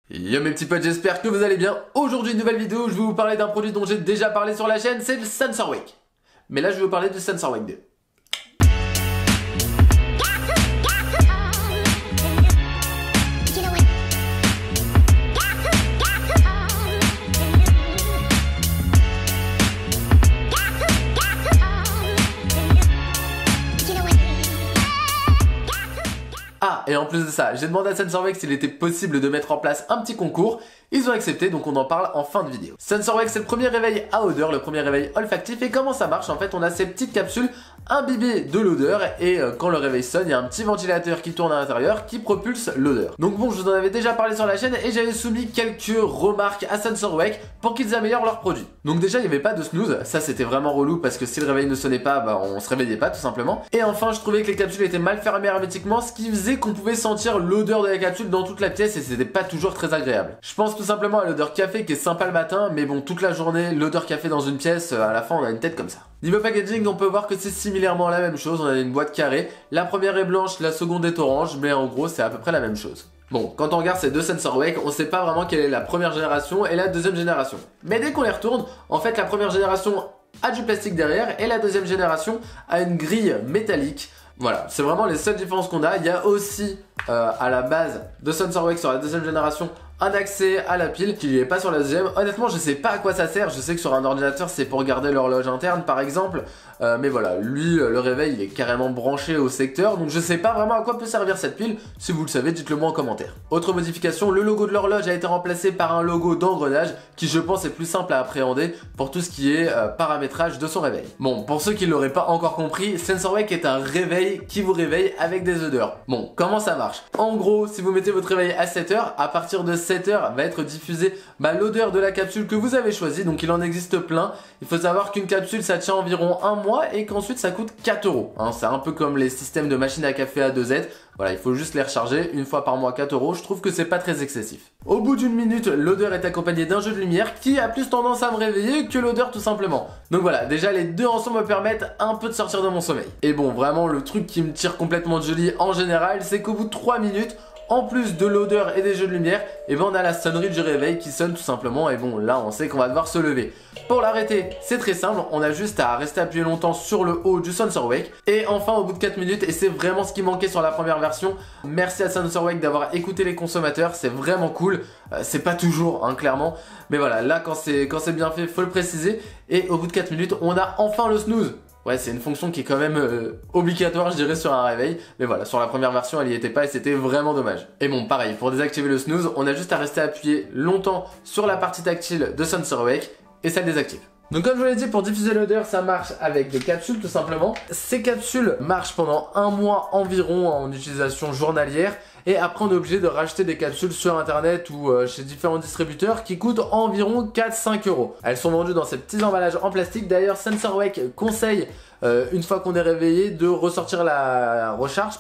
Yo mes petits potes, j'espère que vous allez bien. Aujourd'hui une nouvelle vidéo où je vais vous parler d'un produit dont j'ai déjà parlé sur la chaîne, c'est le Sensor Wake. Mais là je vais vous parler du Sensor Wake 2. Ah, et en plus de ça, j'ai demandé à Sensor Wake s'il était possible de mettre en place un petit concours. Ils ont accepté, donc on en parle en fin de vidéo. Sensor Wake, c'est le premier réveil à odeur, le premier réveil olfactif. Et comment ça marche? En fait, on a ces petites capsules imbibées de l'odeur. Et quand le réveil sonne, il y a un petit ventilateur qui tourne à l'intérieur qui propulse l'odeur. Donc bon, je vous en avais déjà parlé sur la chaîne et j'avais soumis quelques remarques à Sensor Wake pour qu'ils améliorent leurs produits. Donc déjà, il n'y avait pas de snooze. Ça, c'était vraiment relou parce que si le réveil ne sonnait pas, bah, on se réveillait pas tout simplement. Et enfin, je trouvais que les capsules étaient mal fermées hermétiquement, ce qui faisait qu'on pouvait sentir l'odeur de la capsule dans toute la pièce et c'était pas toujours très agréable. Je pense tout simplement à l'odeur café qui est sympa le matin, mais bon, toute la journée, l'odeur café dans une pièce, à la fin on a une tête comme ça. Niveau packaging, on peut voir que c'est similairement la même chose. On a une boîte carrée, la première est blanche, la seconde est orange, mais en gros c'est à peu près la même chose. Bon, quand on regarde ces deux Sensor Wake, on sait pas vraiment quelle est la première génération et la deuxième génération. Mais dès qu'on les retourne, en fait la première génération a du plastique derrière et la deuxième génération a une grille métallique. Voilà, c'est vraiment les seules différences qu'on a. Il y a aussi à la base de Sensor Wake sur la deuxième génération un accès à la pile qui n'est pas sur la deuxième. Honnêtement, je sais pas à quoi ça sert. Je sais que sur un ordinateur, c'est pour garder l'horloge interne par exemple. Mais voilà, lui, le réveil, il est carrément branché au secteur. Donc je sais pas vraiment à quoi peut servir cette pile. Si vous le savez, dites-le moi en commentaire. Autre modification, le logo de l'horloge a été remplacé par un logo d'engrenage qui je pense est plus simple à appréhender pour tout ce qui est paramétrage de son réveil. Bon, pour ceux qui l'auraient pas encore compris, Sensor Wake est un réveil qui vous réveille avec des odeurs. Bon, comment ça marche? En gros, si vous mettez votre réveil à 7h, à partir de 7h va être diffusée l'odeur de la capsule que vous avez choisie. Donc il en existe plein. Il faut savoir qu'une capsule ça tient environ un mois et qu'ensuite ça coûte 4 €. C'est un peu comme les systèmes de machines à café A2Z. Voilà, il faut juste les recharger une fois par mois 4 €. Je trouve que c'est pas très excessif. Au bout d'une minute, l'odeur est accompagnée d'un jeu de lumière qui a plus tendance à me réveiller que l'odeur tout simplement. Donc voilà, déjà les deux ensemble me permettent un peu de sortir de mon sommeil. Et bon, vraiment le truc qui me tire complètement de lit en général, c'est qu'au bout de 3 minutes, en plus de l'odeur et des jeux de lumière, et ben on a la sonnerie du réveil qui sonne tout simplement. Et bon, là on sait qu'on va devoir se lever. Pour l'arrêter, c'est très simple, on a juste à rester appuyé longtemps sur le haut du Sensor Wake. Et enfin au bout de 4 minutes, et c'est vraiment ce qui manquait sur la première version, merci à Sensor Wake d'avoir écouté les consommateurs, c'est vraiment cool. C'est pas toujours clairement, mais voilà, là quand c'est bien fait, faut le préciser. Et au bout de 4 minutes, on a enfin le snooze. Ouais, c'est une fonction qui est quand même obligatoire, je dirais, sur un réveil. Mais voilà, sur la première version, elle y était pas et c'était vraiment dommage. Et bon, pareil, pour désactiver le snooze, on a juste à rester appuyé longtemps sur la partie tactile de Sensor Wake et ça le désactive. Donc comme je vous l'ai dit, pour diffuser l'odeur, ça marche avec des capsules tout simplement. Ces capsules marchent pendant un mois environ en utilisation journalière. Et après on est obligé de racheter des capsules sur internet ou chez différents distributeurs qui coûtent environ 4-5 €. Elles sont vendues dans ces petits emballages en plastique. D'ailleurs Sensor Wake conseille une fois qu'on est réveillé de ressortir la recharge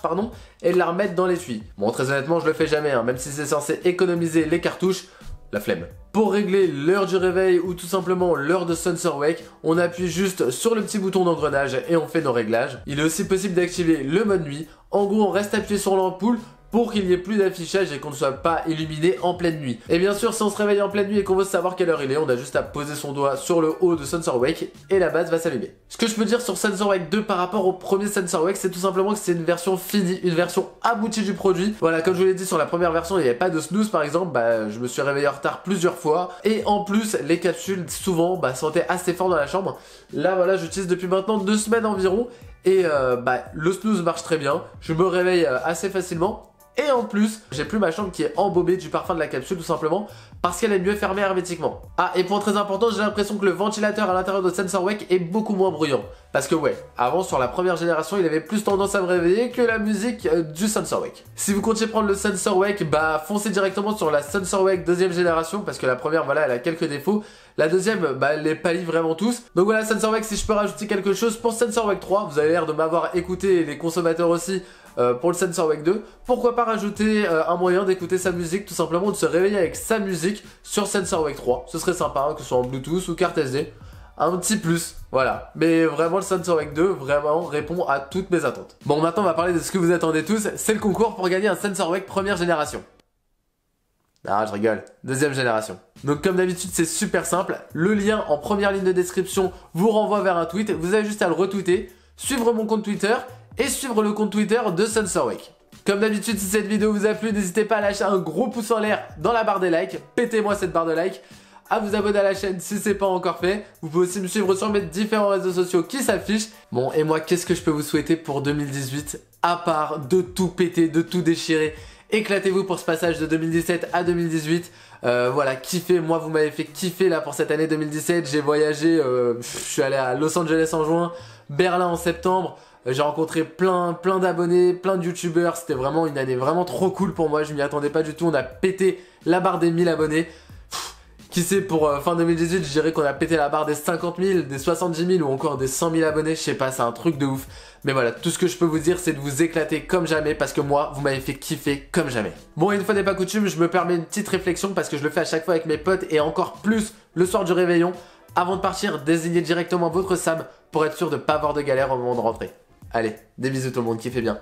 et de la remettre dans l'étui. Bon, très honnêtement je le fais jamais, même si c'est censé économiser les cartouches. La flemme. Pour régler l'heure du réveil ou tout simplement l'heure de Sensor Wake, on appuie juste sur le petit bouton d'engrenage et on fait nos réglages. Il est aussi possible d'activer le mode nuit. En gros, on reste appuyé sur l'ampoule pour qu'il n'y ait plus d'affichage et qu'on ne soit pas illuminé en pleine nuit. Et bien sûr, si on se réveille en pleine nuit et qu'on veut savoir quelle heure il est, on a juste à poser son doigt sur le haut de Sensor Wake et la base va s'allumer. Ce que je peux dire sur Sensor Wake 2 par rapport au premier Sensor Wake, c'est tout simplement que c'est une version finie, une version aboutie du produit. Voilà, comme je vous l'ai dit, sur la première version, il n'y avait pas de snooze par exemple, je me suis réveillé en retard plusieurs fois. Et en plus, les capsules, souvent, sentaient assez fort dans la chambre. Là, voilà, j'utilise depuis maintenant 2 semaines environ. Et le snooze marche très bien, je me réveille assez facilement. Et en plus, j'ai plus ma chambre qui est embobée du parfum de la capsule tout simplement parce qu'elle est mieux fermée hermétiquement. Ah, et point très important, j'ai l'impression que le ventilateur à l'intérieur de Sensor Wake est beaucoup moins bruyant. Parce que ouais, avant sur la première génération, il avait plus tendance à me réveiller que la musique du Sensor Wake. Si vous comptiez prendre le Sensor Wake, foncez directement sur la Sensor Wake deuxième génération parce que la première, voilà, elle a quelques défauts. La deuxième, elle les pallie vraiment tous. Donc voilà, Sensor Wake, si je peux rajouter quelque chose pour Sensor Wake 3, vous avez l'air de m'avoir écouté et les consommateurs aussi. Pour le Sensor Wake 2, pourquoi pas rajouter un moyen d'écouter sa musique, tout simplement de se réveiller avec sa musique sur Sensor Wake 3. Ce serait sympa, que ce soit en Bluetooth ou carte SD. Un petit plus, voilà. Mais vraiment le Sensor Wake 2 vraiment répond à toutes mes attentes. Bon, maintenant on va parler de ce que vous attendez tous, c'est le concours pour gagner un Sensor Wake première génération. Ah, je rigole. Deuxième génération. Donc comme d'habitude, c'est super simple. Le lien en première ligne de description vous renvoie vers un tweet. Vous avez juste à le retweeter, suivre mon compte Twitter et suivre le compte Twitter de Sunsorwake. Comme d'habitude, si cette vidéo vous a plu, n'hésitez pas à lâcher un gros pouce en l'air dans la barre des likes. Pétez-moi cette barre de likes. À vous abonner à la chaîne si c'est pas encore fait. Vous pouvez aussi me suivre sur mes différents réseaux sociaux qui s'affichent. Bon, et moi, qu'est-ce que je peux vous souhaiter pour 2018 à part de tout péter, de tout déchirer? Éclatez-vous pour ce passage de 2017 à 2018. Voilà, kiffez. Moi, vous m'avez fait kiffer là pour cette année 2017. J'ai voyagé, je suis allé à Los Angeles en juin, Berlin en septembre. J'ai rencontré plein d'abonnés, plein de youtubeurs. C'était vraiment une année vraiment trop cool pour moi. Je m'y attendais pas du tout. On a pété la barre des 1000 abonnés. Qui sait, pour fin 2018, je dirais qu'on a pété la barre des 50 000, des 70 000 ou encore des 100 000 abonnés. Je sais pas, c'est un truc de ouf. Mais voilà, tout ce que je peux vous dire, c'est de vous éclater comme jamais parce que moi, vous m'avez fait kiffer comme jamais. Bon, une fois n'est pas coutume, je me permets une petite réflexion parce que je le fais à chaque fois avec mes potes et encore plus le soir du réveillon. Avant de partir, désignez directement votre Sam pour être sûr de pas avoir de galère au moment de rentrer. Allez, des bisous tout le monde, kiffez bien.